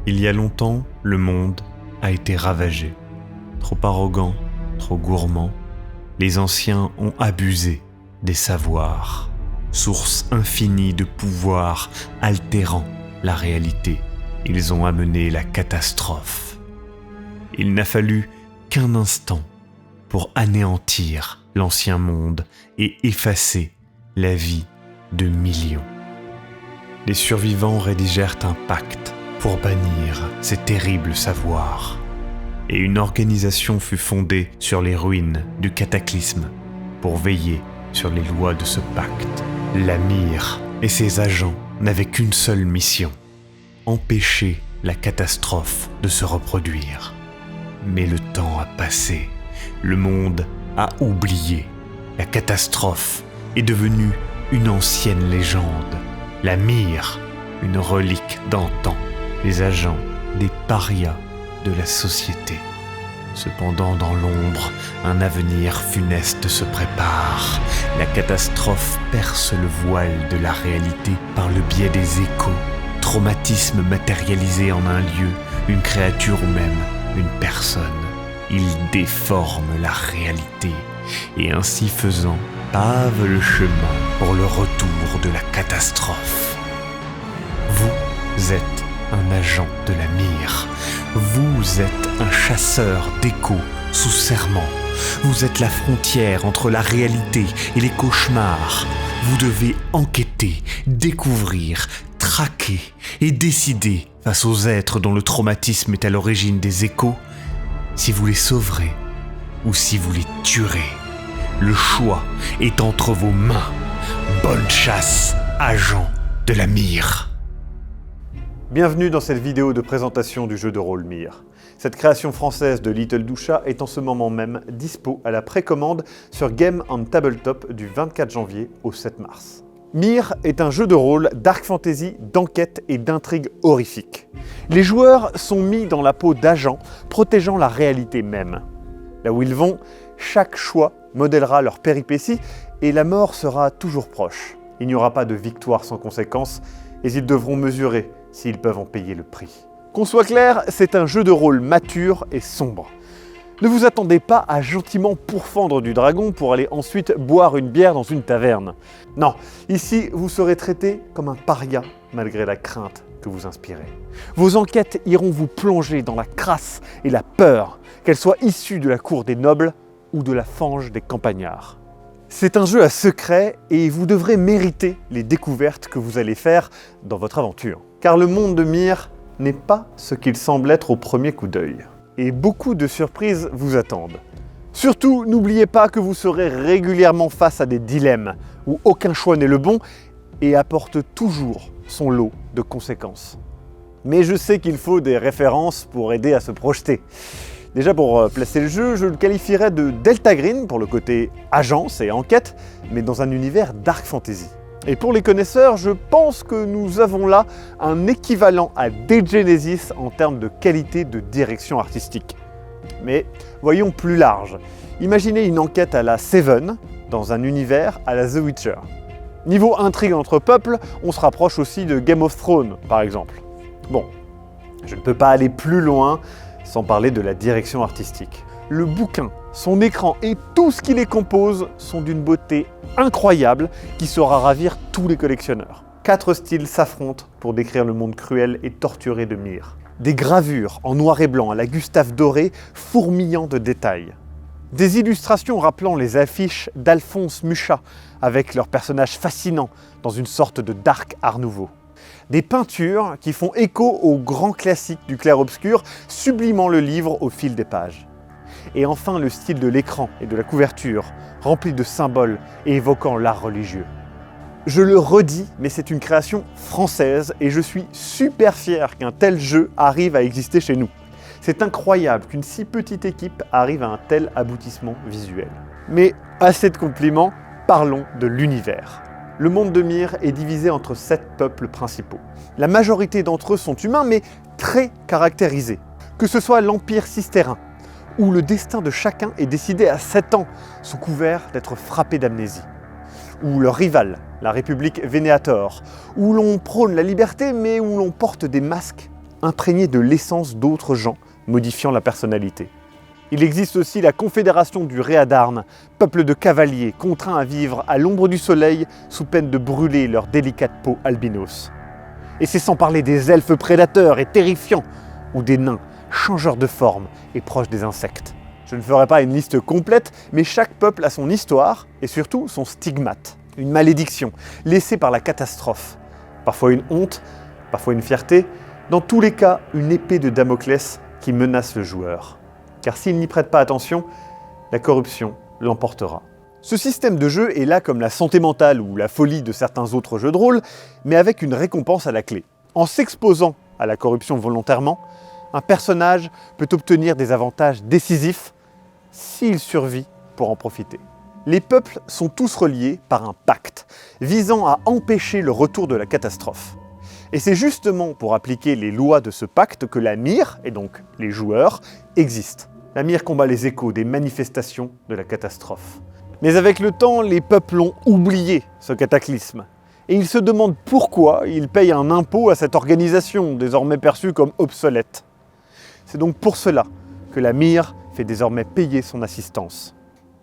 Il y a longtemps, le monde a été ravagé. Trop arrogant, trop gourmand, les anciens ont abusé des savoirs, source infinie de pouvoir altérant la réalité. Ils ont amené la catastrophe. Il n'a fallu qu'un instant pour anéantir l'ancien monde et effacer la vie de millions. Les survivants rédigèrent un pacte pour bannir ces terribles savoirs. Et une organisation fut fondée sur les ruines du cataclysme pour veiller sur les lois de ce pacte. La Myre et ses agents n'avaient qu'une seule mission: empêcher la catastrophe de se reproduire. Mais le temps a passé, le monde a oublié. La catastrophe est devenue une ancienne légende. La Myre, une relique d'antan. Les agents, des parias de la société. Cependant, dans l'ombre, un avenir funeste se prépare. La catastrophe perce le voile de la réalité par le biais des échos. Traumatisme matérialisé en un lieu, une créature ou même une personne. Il déforme la réalité et ainsi faisant, pave le chemin pour le retour de la catastrophe. Vous êtes un agent de la Myre. Vous êtes un chasseur d'échos sous serment. Vous êtes la frontière entre la réalité et les cauchemars. Vous devez enquêter, découvrir, traquer et décider face aux êtres dont le traumatisme est à l'origine des échos, si vous les sauverez ou si vous les tuerez. Le choix est entre vos mains. Bonne chasse, agent de la Myre. Bienvenue dans cette vidéo de présentation du jeu de rôle Myre. Cette création française de Little Doucha est en ce moment même dispo à la précommande sur Game on Tabletop du 24 janvier au 7 mars. Myre est un jeu de rôle dark fantasy, d'enquête et d'intrigue horrifique. Les joueurs sont mis dans la peau d'agents protégeant la réalité même. Là où ils vont, chaque choix modèlera leur péripéties et la mort sera toujours proche. Il n'y aura pas de victoire sans conséquence et ils devront mesurer s'ils peuvent en payer le prix. Qu'on soit clair, c'est un jeu de rôle mature et sombre. Ne vous attendez pas à gentiment pourfendre du dragon pour aller ensuite boire une bière dans une taverne. Non, ici vous serez traité comme un paria malgré la crainte que vous inspirez. Vos enquêtes iront vous plonger dans la crasse et la peur, qu'elles soient issues de la cour des nobles ou de la fange des campagnards. C'est un jeu à secret et vous devrez mériter les découvertes que vous allez faire dans votre aventure. Car le monde de Myre n'est pas ce qu'il semble être au premier coup d'œil. Et beaucoup de surprises vous attendent. Surtout, n'oubliez pas que vous serez régulièrement face à des dilemmes où aucun choix n'est le bon et apporte toujours son lot de conséquences. Mais je sais qu'il faut des références pour aider à se projeter. Déjà pour placer le jeu, je le qualifierais de Delta Green pour le côté agence et enquête, mais dans un univers dark fantasy. Et pour les connaisseurs, je pense que nous avons là un équivalent à Dead Genesis en termes de qualité de direction artistique. Mais voyons plus large. Imaginez une enquête à la Seven, dans un univers à la The Witcher. Niveau intrigue entre peuples, on se rapproche aussi de Game of Thrones, par exemple. Bon, je ne peux pas aller plus loin sans parler de la direction artistique. Le bouquin, son écran et tout ce qui les compose sont d'une beauté incroyable qui saura ravir tous les collectionneurs. 4 styles s'affrontent pour décrire le monde cruel et torturé de Myre. Des gravures en noir et blanc à la Gustave Doré, fourmillant de détails. Des illustrations rappelant les affiches d'Alphonse Mucha, avec leurs personnages fascinants dans une sorte de dark art nouveau. Des peintures qui font écho aux grands classiques du clair-obscur, sublimant le livre au fil des pages. Et enfin le style de l'écran et de la couverture, rempli de symboles et évoquant l'art religieux. Je le redis, mais c'est une création française et je suis super fier qu'un tel jeu arrive à exister chez nous. C'est incroyable qu'une si petite équipe arrive à un tel aboutissement visuel. Mais assez de compliments, parlons de l'univers. Le monde de Myre est divisé entre 7 peuples principaux. La majorité d'entre eux sont humains, mais très caractérisés. Que ce soit l'Empire Sistérin, où le destin de chacun est décidé à 7 ans, sous couvert d'être frappé d'amnésie. Ou leur rival, la République Vénéator, où l'on prône la liberté, mais où l'on porte des masques imprégnés de l'essence d'autres gens, modifiant la personnalité. Il existe aussi la Confédération du Réadarn, peuple de cavaliers contraints à vivre à l'ombre du soleil sous peine de brûler leur délicate peau albinos. Et c'est sans parler des elfes prédateurs et terrifiants, ou des nains, changeurs de forme et proches des insectes. Je ne ferai pas une liste complète, mais chaque peuple a son histoire et surtout son stigmate, une malédiction laissée par la catastrophe. Parfois une honte, parfois une fierté, dans tous les cas une épée de Damoclès qui menace le joueur. Car s'il n'y prête pas attention, la corruption l'emportera. Ce système de jeu est là comme la santé mentale ou la folie de certains autres jeux de rôle, mais avec une récompense à la clé. En s'exposant à la corruption volontairement, un personnage peut obtenir des avantages décisifs s'il survit pour en profiter. Les peuples sont tous reliés par un pacte, visant à empêcher le retour de la catastrophe. Et c'est justement pour appliquer les lois de ce pacte que la mire, et donc les joueurs, existent. La mire combat les échos des manifestations de la catastrophe. Mais avec le temps, les peuples ont oublié ce cataclysme. Et ils se demandent pourquoi ils payent un impôt à cette organisation, désormais perçue comme obsolète. C'est donc pour cela que la mire fait désormais payer son assistance.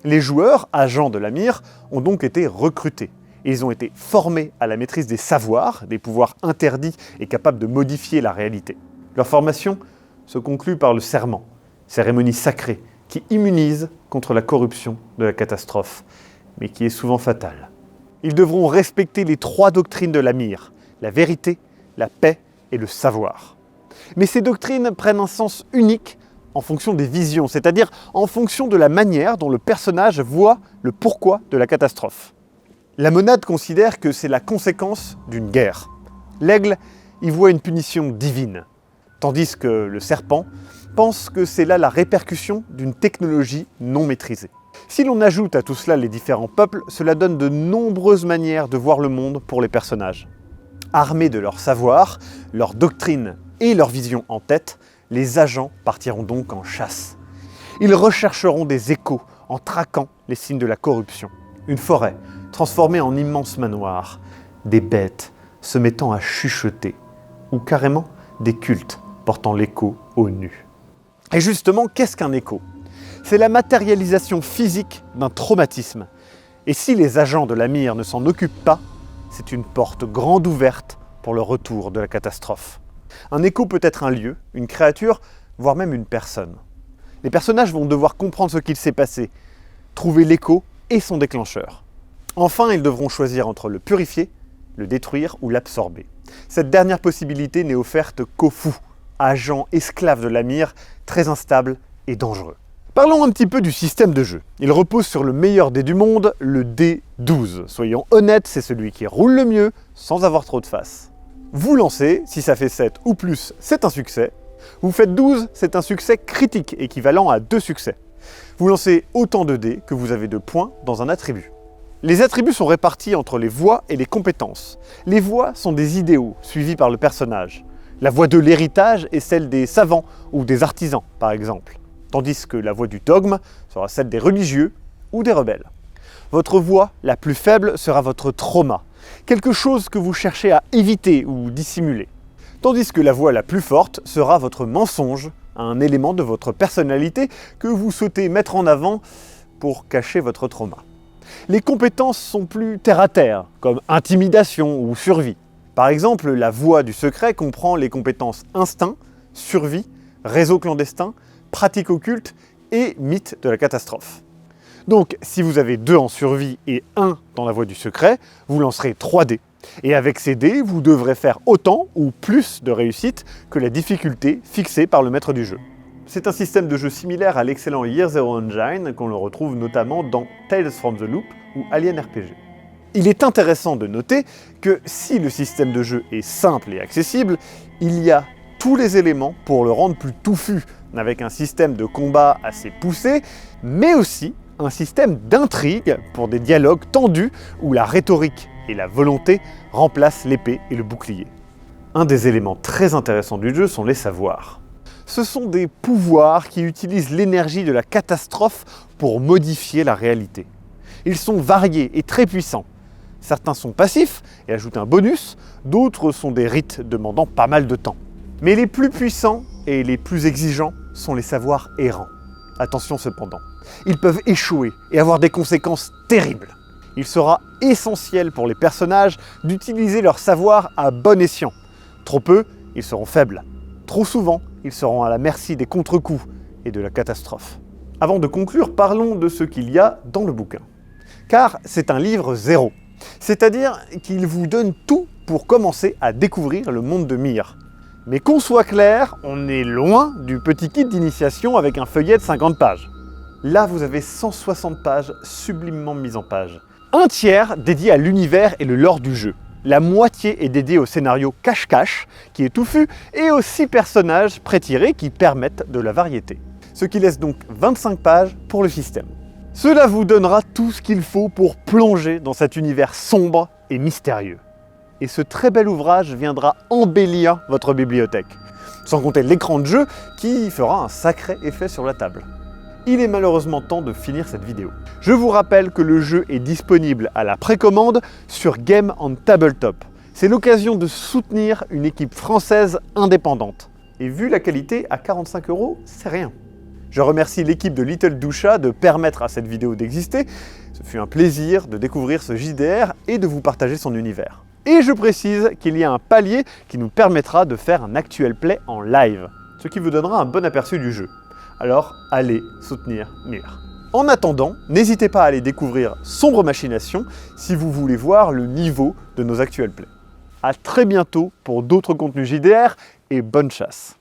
Les joueurs, agents de la mire, ont donc été recrutés. Et ils ont été formés à la maîtrise des savoirs, des pouvoirs interdits et capables de modifier la réalité. Leur formation se conclut par le serment, cérémonie sacrée qui immunise contre la corruption de la catastrophe, mais qui est souvent fatale. Ils devront respecter les 3 doctrines de la mire, la vérité, la paix et le savoir. Mais ces doctrines prennent un sens unique en fonction des visions, c'est-à-dire en fonction de la manière dont le personnage voit le pourquoi de la catastrophe. La monade considère que c'est la conséquence d'une guerre. L'aigle y voit une punition divine, tandis que le serpent pense que c'est là la répercussion d'une technologie non maîtrisée. Si l'on ajoute à tout cela les différents peuples, cela donne de nombreuses manières de voir le monde pour les personnages. Armés de leur savoir, leur doctrine et leur vision en tête, les agents partiront donc en chasse. Ils rechercheront des échos en traquant les signes de la corruption. Une forêt transformée en immense manoir, des bêtes se mettant à chuchoter, ou carrément des cultes portant l'écho au nu. Et justement, qu'est-ce qu'un écho ? C'est la matérialisation physique d'un traumatisme. Et si les agents de la mire ne s'en occupent pas, c'est une porte grande ouverte pour le retour de la catastrophe. Un écho peut être un lieu, une créature, voire même une personne. Les personnages vont devoir comprendre ce qu'il s'est passé, trouver l'écho et son déclencheur. Enfin, ils devront choisir entre le purifier, le détruire ou l'absorber. Cette dernière possibilité n'est offerte qu'aux fous, agents esclaves de la mire, très instables et dangereux. Parlons un petit peu du système de jeu. Il repose sur le meilleur dé du monde, le dé 12. Soyons honnêtes, c'est celui qui roule le mieux, sans avoir trop de face. Vous lancez, si ça fait 7 ou plus, c'est un succès. Vous faites 12, c'est un succès critique, équivalent à 2 succès. Vous lancez autant de dés que vous avez de points dans un attribut. Les attributs sont répartis entre les voix et les compétences. Les voix sont des idéaux, suivis par le personnage. La voix de l'héritage est celle des savants ou des artisans, par exemple. Tandis que la voix du dogme sera celle des religieux ou des rebelles. Votre voix la plus faible sera votre trauma, quelque chose que vous cherchez à éviter ou dissimuler. Tandis que la voix la plus forte sera votre mensonge, un élément de votre personnalité que vous souhaitez mettre en avant pour cacher votre trauma. Les compétences sont plus terre-à-terre, comme intimidation ou survie. Par exemple, la voix du secret comprend les compétences instinct, survie, réseau clandestin, pratique occulte et mythe de la catastrophe. Donc, si vous avez 2 en survie et 1 dans la voie du secret, vous lancerez 3 dés. Et avec ces dés, vous devrez faire autant ou plus de réussite que la difficulté fixée par le maître du jeu. C'est un système de jeu similaire à l'excellent Year Zero Engine qu'on le retrouve notamment dans Tales from the Loop ou Alien RPG. Il est intéressant de noter que si le système de jeu est simple et accessible, il y a tous les éléments pour le rendre plus touffu, avec un système de combat assez poussé, mais aussi un système d'intrigue pour des dialogues tendus où la rhétorique et la volonté remplacent l'épée et le bouclier. Un des éléments très intéressants du jeu sont les savoirs. Ce sont des pouvoirs qui utilisent l'énergie de la catastrophe pour modifier la réalité. Ils sont variés et très puissants. Certains sont passifs et ajoutent un bonus, d'autres sont des rites demandant pas mal de temps. Mais les plus puissants et les plus exigeants sont les savoirs errants. Attention cependant, ils peuvent échouer et avoir des conséquences terribles. Il sera essentiel pour les personnages d'utiliser leur savoir à bon escient. Trop peu, ils seront faibles. Trop souvent, ils seront à la merci des contre-coups et de la catastrophe. Avant de conclure, parlons de ce qu'il y a dans le bouquin. Car c'est un livre zéro. C'est-à-dire qu'il vous donne tout pour commencer à découvrir le monde de Myr. Mais qu'on soit clair, on est loin du petit kit d'initiation avec un feuillet de 50 pages. Là, vous avez 160 pages sublimement mises en page. Un tiers dédié à l'univers et le lore du jeu. La moitié est dédiée au scénario cache-cache, qui est touffu, et aux 6 personnages pré-tirés qui permettent de la variété. Ce qui laisse donc 25 pages pour le système. Cela vous donnera tout ce qu'il faut pour plonger dans cet univers sombre et mystérieux. Et ce très bel ouvrage viendra embellir votre bibliothèque. Sans compter l'écran de jeu qui fera un sacré effet sur la table. Il est malheureusement temps de finir cette vidéo. Je vous rappelle que le jeu est disponible à la précommande sur Game on Tabletop. C'est l'occasion de soutenir une équipe française indépendante. Et vu la qualité, à 45 €, c'est rien. Je remercie l'équipe de Little Dusha de permettre à cette vidéo d'exister. Ce fut un plaisir de découvrir ce JDR et de vous partager son univers. Et je précise qu'il y a un palier qui nous permettra de faire un actual play en live, ce qui vous donnera un bon aperçu du jeu. Alors, allez soutenir Myr. En attendant, n'hésitez pas à aller découvrir Sombre Machination si vous voulez voir le niveau de nos actual plays. A très bientôt pour d'autres contenus JDR et bonne chasse.